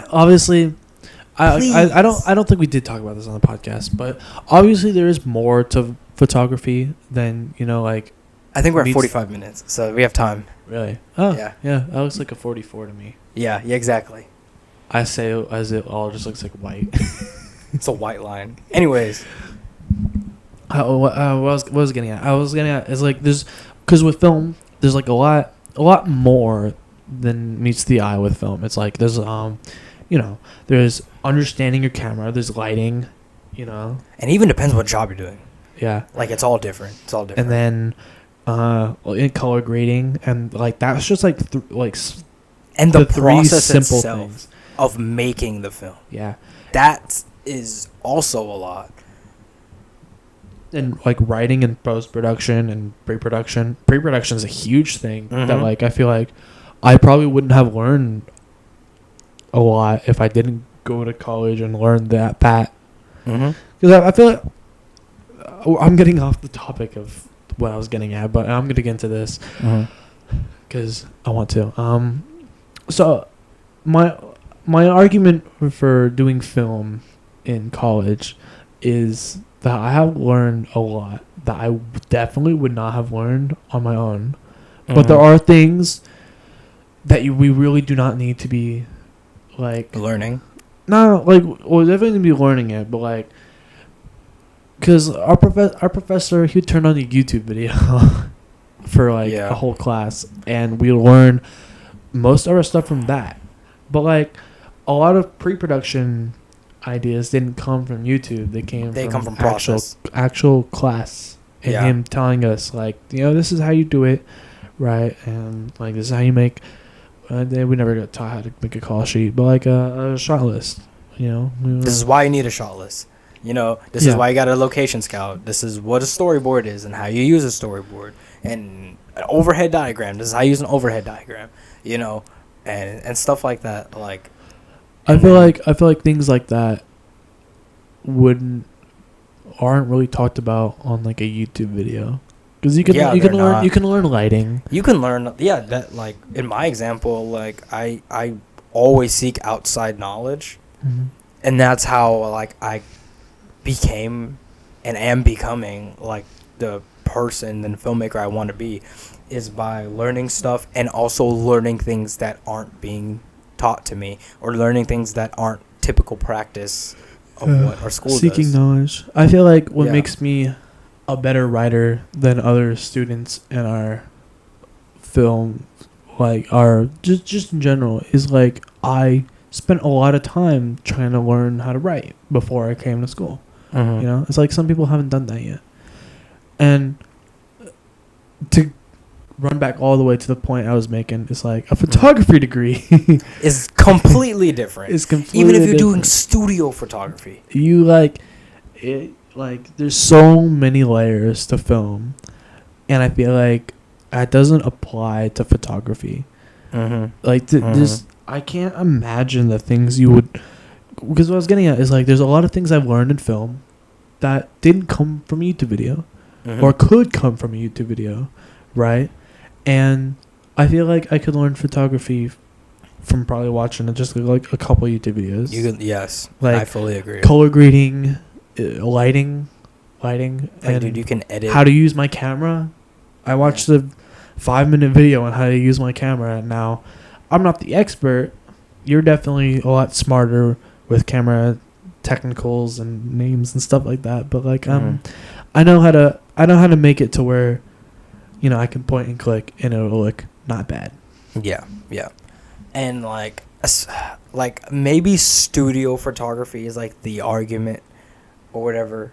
don't think we did talk about this on the podcast, but obviously there is more to photography than like. I think we're at 45 minutes, so we have time. Really? Oh Yeah. yeah. That looks like a 44 to me. Yeah, exactly. I say as it all just looks like white. It's a white line. Anyways. What I was getting at? I was getting at is like because with film there's like a lot more than meets the eye with film. It's like there's there's understanding your camera, there's lighting, And it even depends what job you're doing. Yeah. Like it's all different. And then in color grading and like that's just like and the three process simple itself things of making the film. Yeah. That is also a lot. And like writing and post-production and pre-production is a huge thing that like I feel like I probably wouldn't have learned a lot if I didn't go to college and learn that because I feel like I'm getting off the topic of what I was getting at, but I'm gonna get into this because I want to so my argument for doing film in college is that I have learned a lot that I definitely would not have learned on my own. But there are things that we really do not need to be, like... learning. No, like, we're definitely be learning it, but, like... Because our professor, he would turn on a YouTube video for, like, a whole class. And we learn most of our stuff from that. But, like, a lot of pre-production ideas didn't come from YouTube. They came from actual class. And him telling us, like, this is how you do it, right? And, like, this is how you make... we never got taught how to make a call sheet, but, like, a shot list, This is why you need a shot list. This is why you got a location scout. This is what a storyboard is and how you use a storyboard. And an overhead diagram. This is how you use an overhead diagram, and stuff like that. Like, I feel like things like that aren't really talked about on, like, a YouTube video. Because you can learn lighting. You can learn that, like, in my example, like, I always seek outside knowledge, and that's how, like, I became and am becoming, like, the person and filmmaker I want to be, is by learning stuff and also learning things that aren't being taught to me, or learning things that aren't typical practice of what our school seeking does. knowledge. I feel like what makes me a better writer than other students in our film, like, our just in general, is, like, I spent a lot of time trying to learn how to write before I came to school. It's like some people haven't done that yet. And to run back all the way to the point I was making, it's like a photography degree is completely different. Even if you're doing studio photography, you like it. Like, there's so many layers to film, and I feel like that doesn't apply to photography. Like, this, I can't imagine the things you would... Because what I was getting at is, like, there's a lot of things I've learned in film that didn't come from a YouTube video, or could come from a YouTube video, right? And I feel like I could learn photography from probably watching just, like, a couple YouTube videos. Yes, like, I fully agree. Color grading... lighting, like, and dude, you can edit how to use my camera. I watched a 5-minute video on how to use my camera, and now I'm not the expert. You're definitely a lot smarter with camera technicals and names and stuff like that, but, like, I know how to make it to where I can point and click and it'll look not bad. Yeah And, like maybe studio photography is, like, the argument or whatever,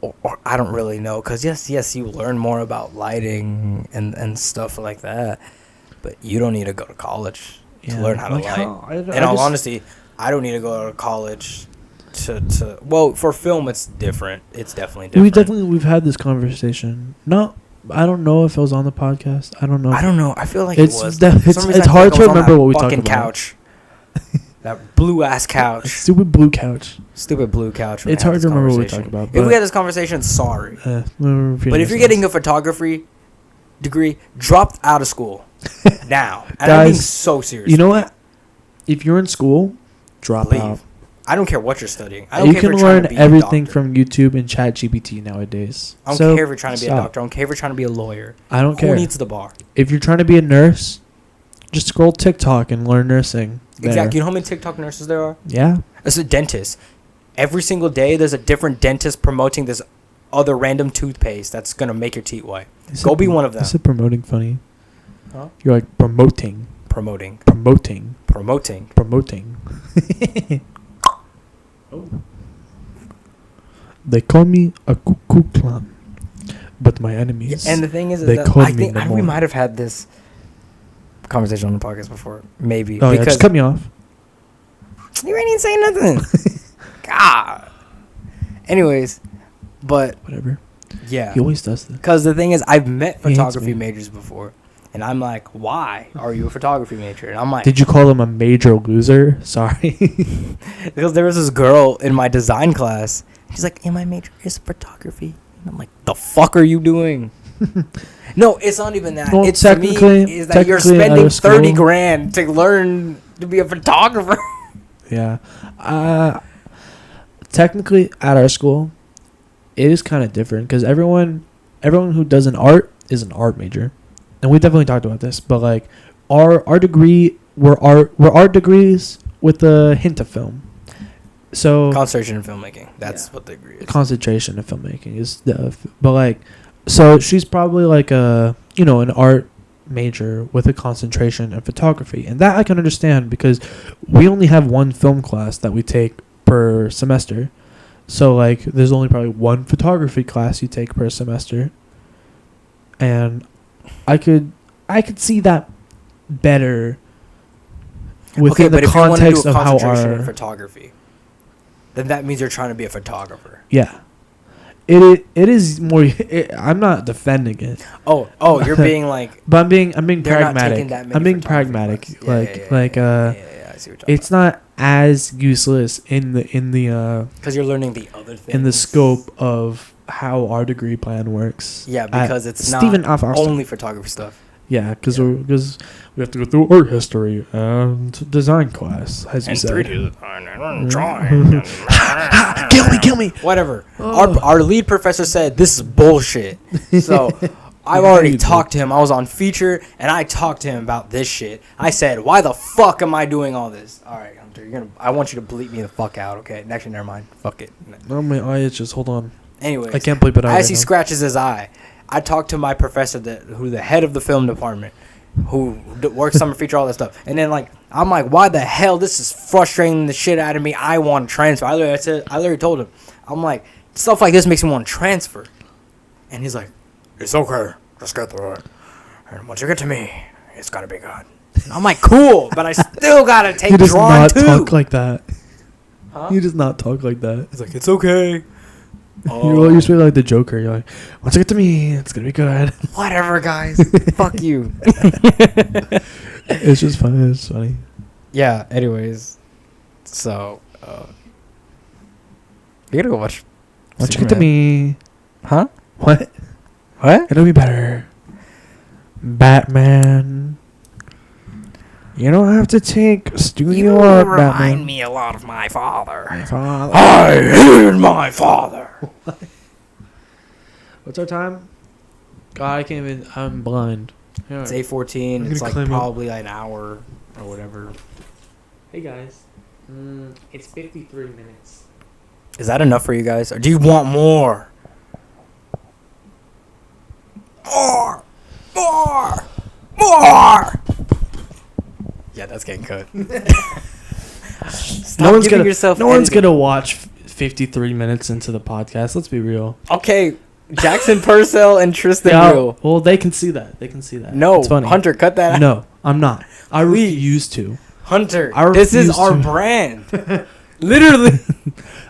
or I don't really know, because yes, you learn more about lighting and stuff like that, but you don't need to go to college to learn how to light. In all honesty, I don't need to go to college to well, for film it's different. It's definitely different. We've had this conversation. No, I don't know if it was on the podcast. I don't know. I feel like it was. It's hard to remember what we talked about. Couch. That blue ass couch. Stupid blue couch. It's hard to remember what we talked about. If we had this conversation, sorry. But if you're getting a photography degree, drop out of school now. And Guys, I'm being so serious. You know what? If you're in school, drop out. I don't care what you're studying. You can learn everything from YouTube and ChatGPT nowadays. I don't care if you're trying to be a doctor. I don't care if you're trying to be a lawyer. I don't care. Who needs the bar? If you're trying to be a nurse, just scroll TikTok and learn nursing. Exactly. You know how many TikTok nurses there are? Yeah. As a dentist, every single day there's a different dentist promoting this other random toothpaste that's going to make your teeth white. Go be one of them. Is it promoting funny? Huh? You're like promoting. Oh. They call me a cuckoo clown, but my enemies. And the thing is that I think we might have had this conversation on the podcast before, maybe. Oh, yeah, just cut me off. You ain't even saying nothing. God. Anyways, but whatever. Yeah, he always does that. Because the thing is, I've met photography majors before, and I'm like, why are you a photography major? And I'm like, did you call him a major loser? Sorry. Because there was this girl in my design class. She's like, my major is photography. And I'm like, the fuck are you doing? No, it's not even that. Well, it's, for me, is that you're spending $30,000 to learn to be a photographer. Yeah. Technically, at our school, it is kind of different because everyone who does an art is an art major, and we definitely talked about this. But like, our degree were art degrees with a hint of film. So Concentration in filmmaking. That's what the degree is. Concentration in filmmaking is but like, so she's probably like an art major with a concentration in photography, and that I can understand because we only have one film class that we take per semester. So like, there's only probably one photography class you take per semester, and I could see that better within the context of how our in photography, then that means you're trying to be a photographer. Yeah. It is more. I'm not defending it. Oh, you're being like. But I'm being pragmatic. Not taking that many I'm being photography pragmatic. classes. I see what you're talking it's not as useless in the because you're learning the other things in the scope of how our degree plan works. Yeah, because it's not only photography stuff. Yeah, because we have to go through art history and design class, as you said. 3D design and drawing. Kill me. Whatever. Our lead professor said this is bullshit. So I've already talked to him. I was on feature and I talked to him about this shit. I said, "Why the fuck am I doing all this?" All right, Hunter, I want you to bleep me the fuck out. Okay, actually, never mind. Fuck it. No, my eye itches. Hold on. Anyways, I can't bleep it out. As he scratches his eye, I talked to my professor, who the head of the film department, who works summer feature, all that stuff. And then I'm like, why the hell? This is frustrating the shit out of me. I want to transfer. I literally told him, I'm like, stuff like this makes me want to transfer. And he's like, it's okay. Just get through it. And once you get to me, it's gotta be good. And I'm like, cool, but I still gotta take drawing too. He does not talk like that. Huh? He does not talk like that. He's like, it's okay. You're supposed to be like the Joker. You're like, once you get to me, it's gonna be good. Whatever, guys. Fuck you. It's just funny. It's funny. Yeah. Anyways, so you gotta go watch. Once you get to me, huh? What? It'll be better. Batman. You don't have to take studio art, Batman. Remind me a lot of my father. I hated my father. What's our time? God, I can't even. I'm blind. It's 8:14. It's like probably an hour or whatever. Hey guys, it's 53 minutes. Is that enough for you guys, or do you want more? More. Yeah, that's getting cut. No one's gonna watch 53 minutes into the podcast. Let's be real. Okay, Jackson Purcell and Tristan Real. Well, they can see that. No, it's funny. Hunter, cut that out. No, I'm not. I refuse to. Hunter, this is our brand. Literally.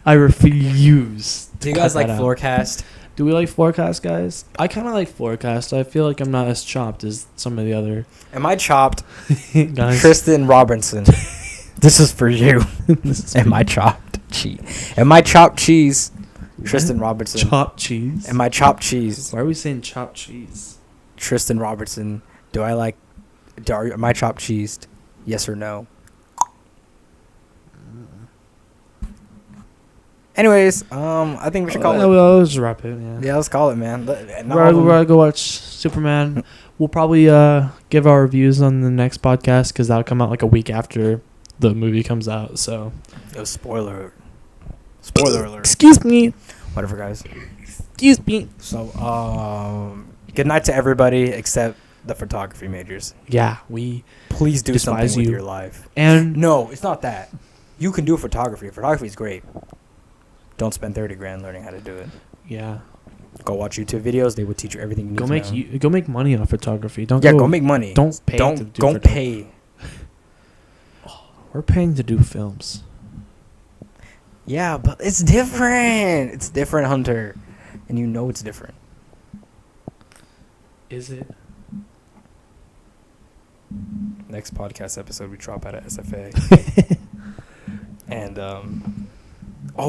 I refuse. Do you guys like Floorcast? Do we like Floorcast, guys? I kind of like Floorcast. I feel like I'm not as chopped as some of the other. Am I chopped? Guys. Tristan Robinson. This is for you. Am I chopped? Am I chopped cheese? Tristan Robertson. Chopped cheese? Am I chopped cheese? Why are we saying chopped cheese? Tristan Robertson. Am I chopped cheesed? Yes or no? Anyways, I think we should call it. We'll just wrap it. Yeah, let's call it, man. We're gonna go watch Superman. We'll probably give our reviews on the next podcast because that'll come out like a week after the movie comes out. So, spoiler alert. Excuse me. Whatever, guys. Excuse me. So, good night to everybody except the photography majors. Yeah, please do something with your life. And no, it's not that. You can do photography. Photography is great. Don't spend $30,000 learning how to do it. Yeah. Go watch YouTube videos. They will teach you everything you need to know. Go make money on photography. Go make money. Don't pay. Don't pay. We're paying to do films. Yeah, but it's different. It's different, Hunter. And you know it's different. Is it? Next podcast episode, we drop out of SFA. And,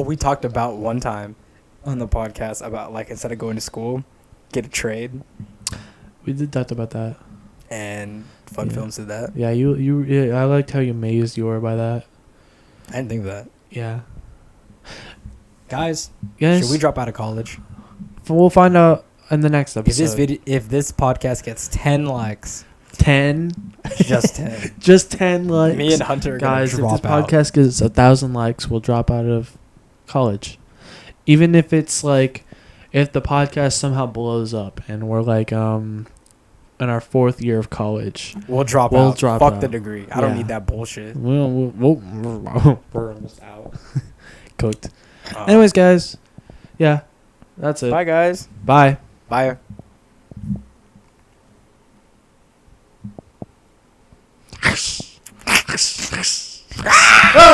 we talked about one time on the podcast about, like, instead of going to school, get a trade. We did talk about that. And Fun Yeah. Films did that. Yeah, yeah, I liked how amazed you were by that. I didn't think of that. Yeah. Guys, Yes. should we drop out of college? We'll find out in the next episode. If this podcast gets 10 likes, 10. just 10. Just 10 likes. Me and Hunter are Guys, gonna if this drop out. podcast gets 1,000 likes, we'll drop out of college. Even if it's like, if the podcast somehow blows up and we're like in our 4th year of college, We'll drop We'll out. drop Fuck out. the degree. I don't Yeah. need that bullshit. we're almost out. Cooked. Anyways, guys, yeah, that's it. Bye, guys. Bye. Bye.